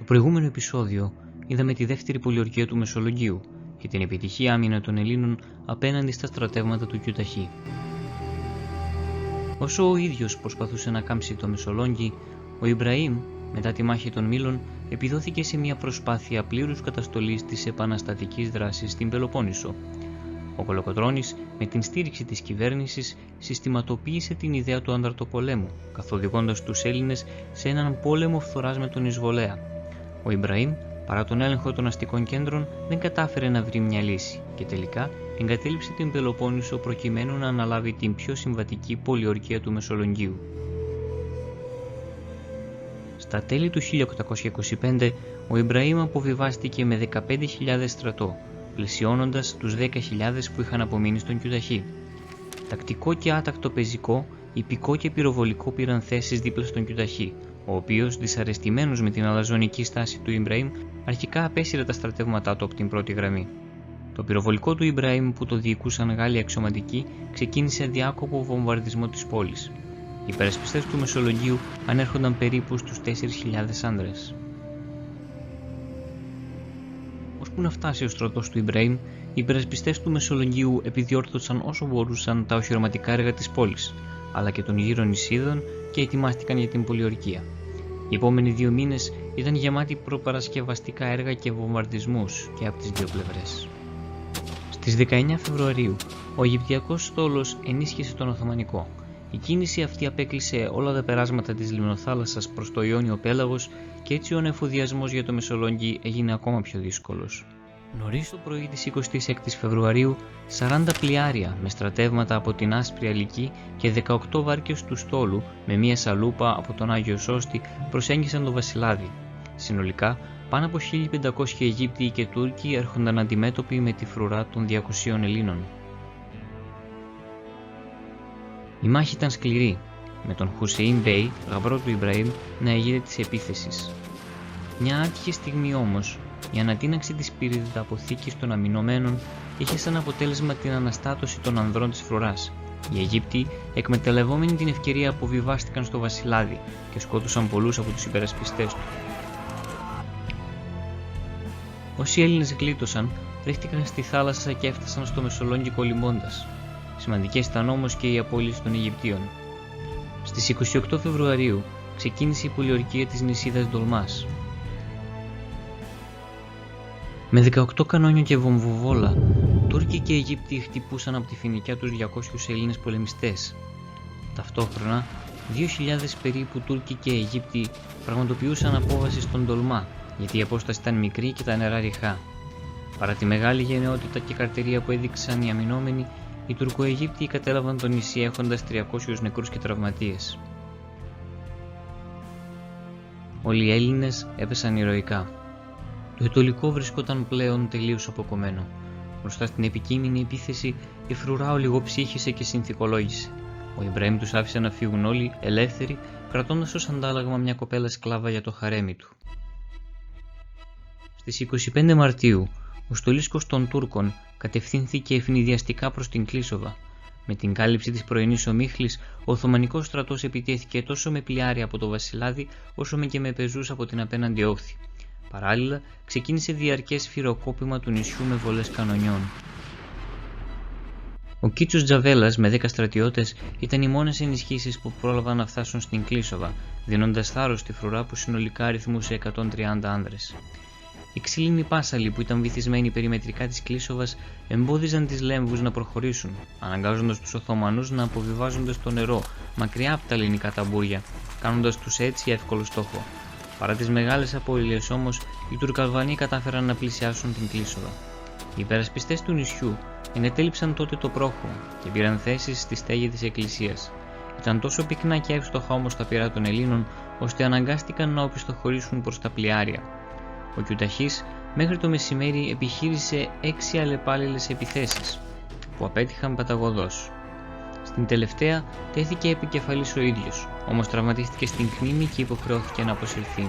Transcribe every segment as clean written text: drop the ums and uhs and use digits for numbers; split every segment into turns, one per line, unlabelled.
προηγούμενο επεισόδιο είδαμε τη δεύτερη πολιορκία του Μεσολογγίου και την επιτυχή άμυνα των Ελλήνων απέναντι στα στρατεύματα του Κιουταχή. Όσο ο ίδιος προσπαθούσε να κάμψει το Μεσολόγγι, ο Ιμπραήμ, μετά τη μάχη των Μήλων, επιδόθηκε σε μια προσπάθεια πλήρους καταστολής της επαναστατικής δράσης στην Πελοπόννησο. Ο Κολοκοτρώνης, με την στήριξη της κυβέρνησης, συστηματοποίησε την ιδέα του ανταρτοπολέμου, καθοδηγώντας τους Έλληνες σε έναν πόλεμο φθοράς με τον εισβολέα. Ο Ιμπραήμ, παρά τον έλεγχο των αστικών κέντρων, δεν κατάφερε να βρει μια λύση και τελικά εγκατέλειψε την Πελοπόννησο προκειμένου να αναλάβει την πιο συμβατική πολιορκία του Μεσολογγίου. Στα τέλη του 1825, ο Ιμπραήμ αποβιβάστηκε με 15.000 στρατό, πλησιώνοντας τους 10.000 που είχαν απομείνει στον Κιουταχή. Τακτικό και άτακτο πεζικό, ιππικό και πυροβολικό πήραν θέσεις δίπλα στον Κιουταχή, ο οποίος, δυσαρεστημένος με την αλαζονική στάση του Ιμπραήμ, αρχικά απέσυρε τα στρατεύματά του από την πρώτη γραμμή. Το πυροβολικό του Ιμπραήμ, που το διοικούσαν Γάλλοι αξιωματικοί, ξεκίνησε αδιάκοπο βομβαρδισμό της πόλης. Οι υπερασπιστές του Μεσολογγίου ανέρχονταν περίπου στους 4.000 άνδρες. Ώσπου να φτάσει ο στρατός του Ιμπραήμ, οι υπερασπιστές του Μεσολογγίου επιδιόρθωσαν όσο μπορούσαν τα οχυρωματικά έργα της πόλης, αλλά και των γύρω νησίδων, και ετοιμάστηκαν για την πολιορκία. Οι επόμενοι 2 μήνες ήταν γεμάτοι προπαρασκευαστικά έργα και βομβαρδισμούς και από τις δύο πλευρές. Στις 19 Φεβρουαρίου, ο Αιγυπτιακός στόλος ενίσχυσε τον Οθωμανικό. Η κίνηση αυτή απέκλεισε όλα τα περάσματα της λιμνοθάλασσας προς το Ιόνιο πέλαγος και έτσι ο εφοδιασμός για το Μεσολόγγι έγινε ακόμα πιο δύσκολος. Νωρίς το πρωί της 26ης Φεβρουαρίου, 40 πλοιάρια με στρατεύματα από την Άσπρη Αλική και 18 βάρκες του στόλου με μία σαλούπα από τον Άγιο Σώστη προσέγγισαν το Βασιλάδι. Συνολικά, πάνω από 1.500 Αιγύπτιοι και Τούρκοι έρχονταν αντιμέτωποι με τη φρουρά των 200 Ελλήνων. Η μάχη ήταν σκληρή, με τον Χουσεΐν Μπέι, γαμπρό του Ιμπραήμ, να ηγείται της επίθεσης. Μια άτυχη στιγμή όμως, η ανατείναξη της πυρηναποθήκης των αμυνωμένων είχε σαν αποτέλεσμα την αναστάτωση των ανδρών της φρουράς. Οι Αιγύπτιοι, εκμεταλλευόμενοι την ευκαιρία, αποβιβάστηκαν στο Βασιλάδι και σκότωσαν πολλούς από τους υπερασπιστές του. Όσοι Έλληνες γλίτωσαν, ρίχτηκαν στη θάλασσα και έφτασαν στο Μεσολόγγι κολυμπώντας. Σημαντικές ήταν όμως και οι απώλειες των Αιγυπτίων. Στις 28 Φεβρουαρίου ξεκίνησε η πολιορκία της νησίδας Ντολμάς. Με 18 κανόνια και βομβοβόλα, Τούρκοι και Αιγύπτιοι χτυπούσαν από τη φοινικιά τους 200 Έλληνες πολεμιστές. Ταυτόχρονα, 2.000 περίπου Τούρκοι και Αιγύπτιοι πραγματοποιούσαν απόβαση στον Ντολμά, γιατί η απόσταση ήταν μικρή και τα νερά ρηχά. Παρά τη μεγάλη γενναιότητα και καρτερία που έδειξαν οι αμυνόμενοι, οι Τουρκοαιγύπτιοι κατέλαβαν το νησί έχοντας 300 νεκρούς και τραυματίες. Όλοι οι Έλληνες έπεσαν ηρωικά. Το Αιτωλικό βρισκόταν πλέον τελείως αποκομμένο. Μπροστά στην επικείμενη επίθεση, η φρουρά ολιγοψύχησε και συνθηκολόγησε. Ο Ιμπραήμ τους άφησε να φύγουν όλοι ελεύθεροι, κρατώντας ως αντάλλαγμα μια κοπέλα σκλάβα για το χαρέμι του. Στις 25 Μαρτίου, ο στολίσκος των Τούρκων κατευθύνθηκε ευνηδιαστικά προς την Κλίσοβα. Με την κάλυψη της πρωινής ομίχλης, ο Οθωμανικός στρατός επιτέθηκε τόσο με πλοιάρια από το Βασιλάδι, όσο και με πεζούς από την απέναντι όχθη. Παράλληλα, ξεκίνησε διαρκές σφυροκόπημα του νησιού με βολές κανονιών. Ο Κίτσος Τζαβέλας με 10 στρατιώτες ήταν οι μόνες ενισχύσεις που πρόλαβαν να φτάσουν στην Κλίσοβα, δίνοντας θάρρος στη φρουρά που συνολικά αριθμούσε 130 άνδρες. Οι ξύλινοι πάσαλοι που ήταν βυθισμένοι περιμετρικά της Κλίσοβας εμπόδιζαν τις λέμβους να προχωρήσουν, αναγκάζοντας τους Οθωμανούς να αποβιβάζονται στο νερό, μακριά από τα ελληνικά ταμπούρια, κάνοντας τους έτσι εύκολο στόχο. Παρά τις μεγάλες απώλειες όμως, οι Τουρκαλβανοί κατάφεραν να πλησιάσουν την Κλίσοβα. Οι υπερασπιστές του νησιού ενετέλειψαν τότε το πρόχωρο και πήραν θέσεις στη στέγη της εκκλησίας. Ήταν τόσο πυκνά και εύστοχα όμως τα πυρά των Ελλήνων, ώστε αναγκάστηκαν να οπισθοχωρήσουν προς τα πλοιάρια. Ο Κιουταχής μέχρι το μεσημέρι επιχείρησε 6 αλλεπάλληλες επιθέσεις, που απέτυχαν παταγωδώς. Στην τελευταία τέθηκε επικεφαλής ο ίδιος, όμως τραυματίστηκε στην κνήμη και υποχρεώθηκε να αποσυρθεί.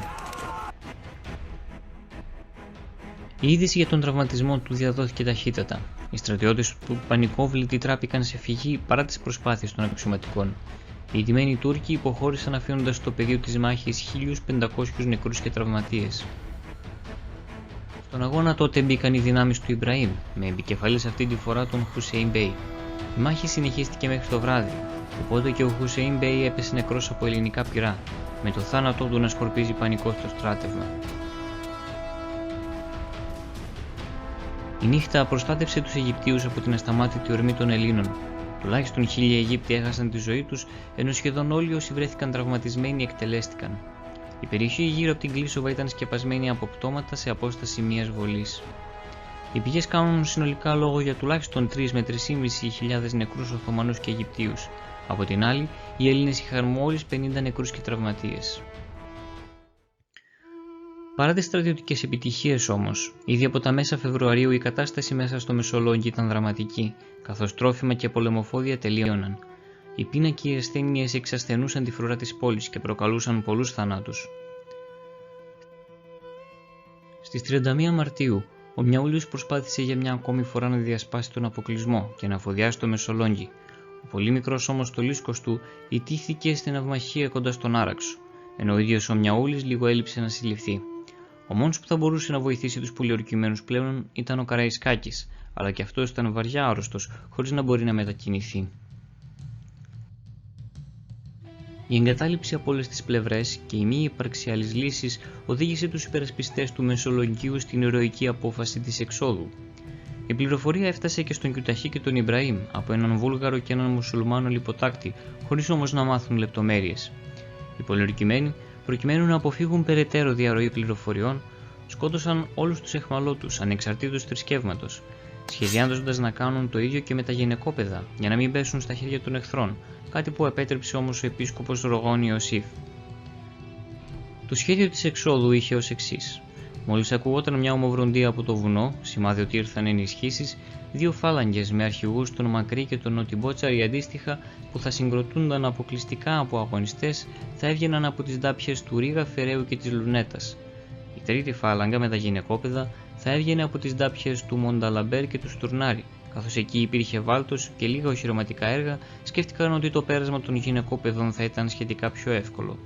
Η είδηση για τον τραυματισμό του διαδόθηκε ταχύτατα. Οι στρατιώτες του πανικόβλητοι τράπηκαν σε φυγή παρά τις προσπάθειες των αξιωματικών. Οι ηττημένοι Τούρκοι υποχώρησαν αφήνοντας στο πεδίο της μάχης 1.500 νεκρούς και τραυματίες. Στον αγώνα τότε μπήκαν οι δυνάμεις του Ιμπραήμ, με επικεφαλής αυτή τη φορά τον Χουσέιν Μπέι. Η μάχη συνεχίστηκε μέχρι το βράδυ, οπότε και ο Χουσέιν Μπέι έπεσε νεκρός από ελληνικά πυρά, με το θάνατό του να σκορπίζει πανικό στο στράτευμα. Η νύχτα προστάτευσε τους Αιγυπτίους από την ασταμάτητη ορμή των Ελλήνων. Τουλάχιστον 1000 Αιγύπτιοι έχασαν τη ζωή τους, ενώ σχεδόν όλοι όσοι βρέθηκαν τραυματισμένοι εκτελέστηκαν. Η περιοχή γύρω από την Κλείσοβα ήταν σκεπασμένη από πτώματα σε απόσταση μιας βολής. Οι πηγές κάνουν συνολικά λόγο για τουλάχιστον 3 με 3.500 νεκρούς Οθωμανούς και Αιγυπτίους. Από την άλλη, οι Έλληνες είχαν μόλις 50 νεκρούς και τραυματίες. Παρά τις στρατιωτικές επιτυχίες όμως, ήδη από τα μέσα Φεβρουαρίου η κατάσταση μέσα στο Μεσολόγγι ήταν δραματική, καθώς τρόφιμα και πολεμοφόδια τελείωναν. Οι πείνα και οι ασθένειες εξασθενούσαν τη φρουρά της πόλης και προκαλούσαν πολλούς θανάτους. Στις 31 Μαρτίου, ο Μιαούλιος προσπάθησε για μια ακόμη φορά να διασπάσει τον αποκλεισμό και να αφοδιάσει το Μεσολόγγι. Ο πολύ μικρός όμως στολίσκος του ιτήθηκε στην ναυμαχία κοντά στον Άραξο, ενώ ο ίδιος ο Μιαούλης λίγο έλειψε να συλληφθεί. Ο μόνος που θα μπορούσε να βοηθήσει τους πολιορκημένους πλέον ήταν ο Καραϊσκάκης, αλλά και αυτός ήταν βαριά άρρωστος, χωρίς να μπορεί να μετακινηθεί. Η εγκατάλειψη από όλες τις πλευρές και η μη ύπαρξη άλλης λύσης οδήγησε τους υπερασπιστές του Μεσολογγίου στην ηρωική απόφαση της εξόδου. Η πληροφορία έφτασε και στον Κιουταχή και τον Ιμπραήμ από έναν Βούλγαρο και έναν Μουσουλμάνο λιποτάκτη, χωρίς όμως να μάθουν λεπτομέρειες. Οι πολιορκημένοι, προκειμένου να αποφύγουν περαιτέρω διαρροή πληροφοριών, σκότωσαν όλους τους αιχμαλώτους ανεξαρτήτως θρησκεύματος, σχεδιάζοντας να κάνουν το ίδιο και με τα γυναικόπαιδα για να μην πέσουν στα χέρια των εχθρών, κάτι που επέτρεψε όμως ο επίσκοπος Ρογόν Ιωσήφ. Το σχέδιο της εξόδου είχε ως εξής. Μόλις ακουγόταν μια ομοβροντία από το βουνό, σημάδι ότι ήρθαν ενισχύσεις, 2 φάλαγγες με αρχηγούς τον Μακρύ και τον Νοτιμπότσαρη αντίστοιχα, που θα συγκροτούνταν αποκλειστικά από αγωνιστές, θα έβγαιναν από τις ντάπιες του Ρίγα, Φεραίου και της Λουνέτας. Η τρίτη φάλαγγα με τα γυναικόπαιδα θα έβγαινε από τις ντάπιες του Μονταλαμπέρ και του Στουρνάρη. Καθώς εκεί υπήρχε βάλτος και λίγα οχυρωματικά έργα, σκέφτηκαν ότι το πέρασμα των γυναικόπαιδων θα ήταν σχετικά πιο εύκολο.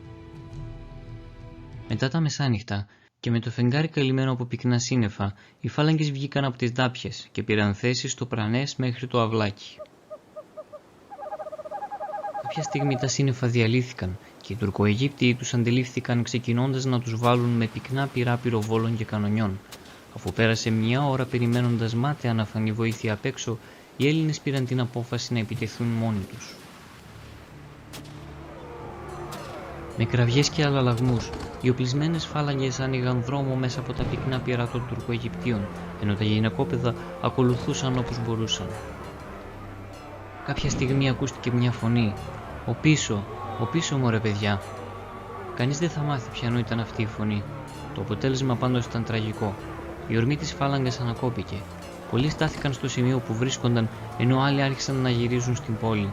Μετά τα μεσάνυχτα, και με το φεγγάρι καλυμμένο από πυκνά σύννεφα, οι φάλαγγες βγήκαν από τις ντάπιες και πήραν θέση στο Πρανές μέχρι το Αυλάκι. Κάποια στιγμή τα σύννεφα διαλύθηκαν και οι Τουρκοαιγύπτιοι τους αντιλήφθηκαν, ξεκινώντας να τους βάλουν με πυκνά πυρά πυροβόλων και κανονιών. Αφού πέρασε μια ώρα περιμένοντας μάταια να φανεί βοήθεια απ' έξω, οι Έλληνες πήραν την απόφαση να επιτεθούν μόνοι τους. Με κραυγές και αλλαλαγμούς, οι οπλισμένες φάλαγγες άνοιγαν δρόμο μέσα από τα πυκνά πυρά των Τουρκοαιγυπτίων, ενώ τα γυναικόπαιδα ακολουθούσαν όπως μπορούσαν. Κάποια στιγμή ακούστηκε μια φωνή. «Ο πίσω μωρέ παιδιά». Κανείς δεν θα μάθει ποιανού ήταν αυτή η φωνή. Το αποτέλεσμα πάντως ήταν τραγικό. Η ορμή της φάλαγγας ανακόπηκε. Πολλοί στάθηκαν στο σημείο που βρίσκονταν, ενώ άλλοι άρχισαν να γυρίζουν στην πόλη.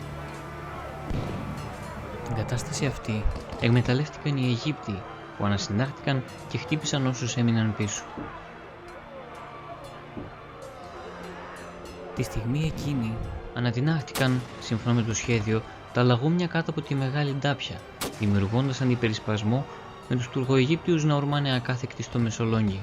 Την κατάσταση αυτή εκμεταλλεύτηκαν οι Αιγύπτιοι, που ανασυντάχθηκαν και χτύπησαν όσους έμειναν πίσω. Τη στιγμή εκείνη ανατινάχτηκαν, σύμφωνα με το σχέδιο, τα λαγούμια κάτω από τη μεγάλη ντάπια, δημιουργώντας αντιπερισπασμό με τους Τουρκοαιγύπτιους να ορμάνε ακάθεκτοι στο Μεσολόγγι.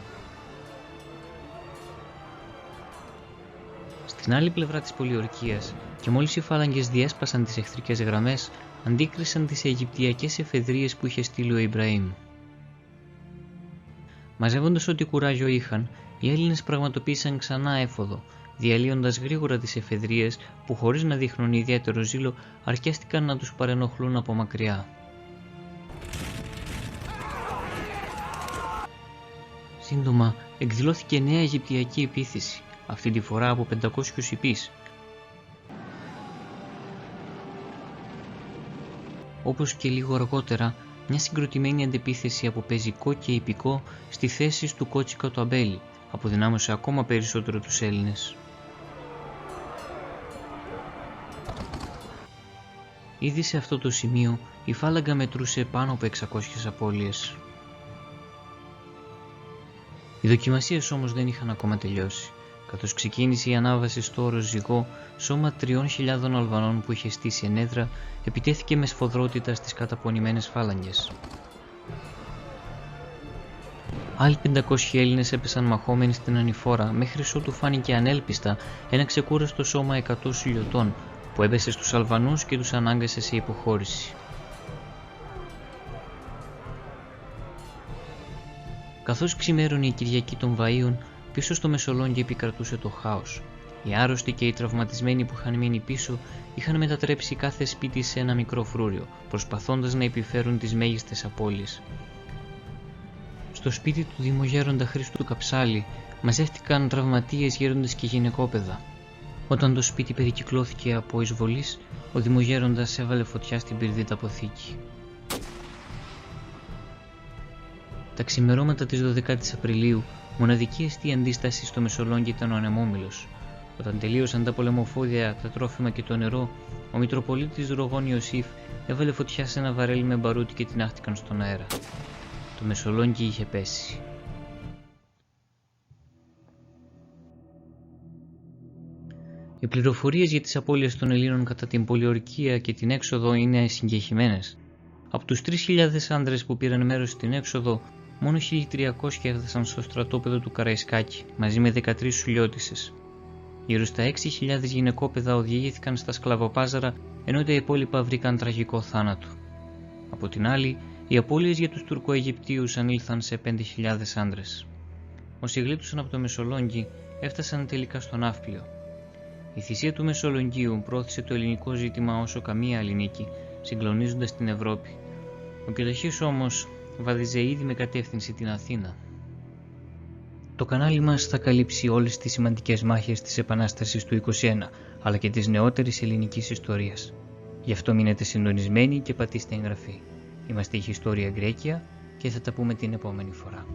Στην άλλη πλευρά της πολιορκίας, και μόλις οι φάλαγγες διέσπασαν τις εχθρικές γραμμές, αντίκρισαν τις αιγυπτιακές εφεδρείες που είχε στείλει ο Ιμπραήμ. Μαζεύοντας ό,τι κουράγιο είχαν, οι Έλληνες πραγματοποίησαν ξανά έφοδο, διαλύοντας γρήγορα τις εφεδρείες που, χωρίς να δείχνουν ιδιαίτερο ζήλο, αρκέστηκαν να τους παρενοχλούν από μακριά. Σύντομα εκδηλώθηκε νέα αιγυπτιακή επίθεση, αυτή τη φορά από 500 υπείς. Όπως και λίγο αργότερα, μια συγκροτημένη αντεπίθεση από πεζικό και ιππικό στη θέση του Κότσικα του Αμπέλη αποδυνάμωσε ακόμα περισσότερο τους Έλληνες. Ήδη σε αυτό το σημείο η φάλαγγα μετρούσε πάνω από 600 απώλειες. Οι δοκιμασίες όμως δεν είχαν ακόμα τελειώσει. Καθώς ξεκίνησε η ανάβαση στο όρος Ζυγό, σώμα 3.000 Αλβανών που είχε στήσει ενέδρα επιτέθηκε με σφοδρότητα στις καταπονημένες φάλαγγες. Άλλοι 500 Έλληνες έπεσαν μαχόμενοι στην ανηφόρα, μέχρι ότου φάνηκε ανέλπιστα ένα ξεκούραστο σώμα 100 σουλιωτών, που έπεσε στους Αλβανούς και τους ανάγκασε σε υποχώρηση. Καθώς ξημέρωνε η Κυριακή των Βαΐων, πίσω στο Μεσολόγγι επικρατούσε το χάος. Οι άρρωστοι και οι τραυματισμένοι που είχαν μείνει πίσω είχαν μετατρέψει κάθε σπίτι σε ένα μικρό φρούριο, προσπαθώντας να επιφέρουν τις μέγιστες απώλειες. Στο σπίτι του δημογέροντα Χρήστου Καψάλη μαζεύτηκαν τραυματίες, γέροντες και γυναικόπαιδα. Όταν το σπίτι περικυκλώθηκε από εισβολής, ο δημογέροντας έβαλε φωτιά στην πυρδίτα αποθήκη. Τα ξημερώματα της 12ης Απριλίου, μοναδική εστί αντίσταση στο Μεσολόγγι ήταν ο ανεμόμυλος. Όταν τελείωσαν τα πολεμοφόδια, τα τρόφιμα και το νερό, ο Μητροπολίτης Ρογών Ιωσήφ έβαλε φωτιά σε ένα βαρέλι με μπαρούτι και την άχτηκαν στον αέρα. Το Μεσολόγγι είχε πέσει. Οι πληροφορίες για τις απώλειες των Ελλήνων κατά την πολιορκία και την έξοδο είναι συγκεχημένες. Από τους 3.000 άνδρες που πήραν μέρος στην έξοδο, μόνο 1.300 έφτασαν στο στρατόπεδο του Καραϊσκάκη, μαζί με 13 σουλιώτισσες. Γύρω στα 6.000 γυναικόπαιδα οδηγήθηκαν στα σκλαβοπάζαρα, ενώ τα υπόλοιπα βρήκαν τραγικό θάνατο. Από την άλλη, οι απώλειες για τους Τουρκοαιγυπτίους ανήλθαν σε 5.000 άνδρες. Όσοι γλίτωσαν από το Μεσολόγγι έφτασαν τελικά στο Ναύπλιο. Η θυσία του Μεσολογγίου πρόθεσε το ελληνικό ζήτημα όσο καμία άλλη νίκη, συγκλονίζοντας την Ευρώπη. Ο Κελαχής όμως βάδιζε ήδη με κατεύθυνση την Αθήνα. Το κανάλι μας θα καλύψει όλες τις σημαντικές μάχες της Επανάστασης του 21, αλλά και της νεότερης ελληνικής ιστορίας. Γι' αυτό μείνετε συντονισμένοι και πατήστε εγγραφή. Είμαστε η Historia Grecia και θα τα πούμε την επόμενη φορά.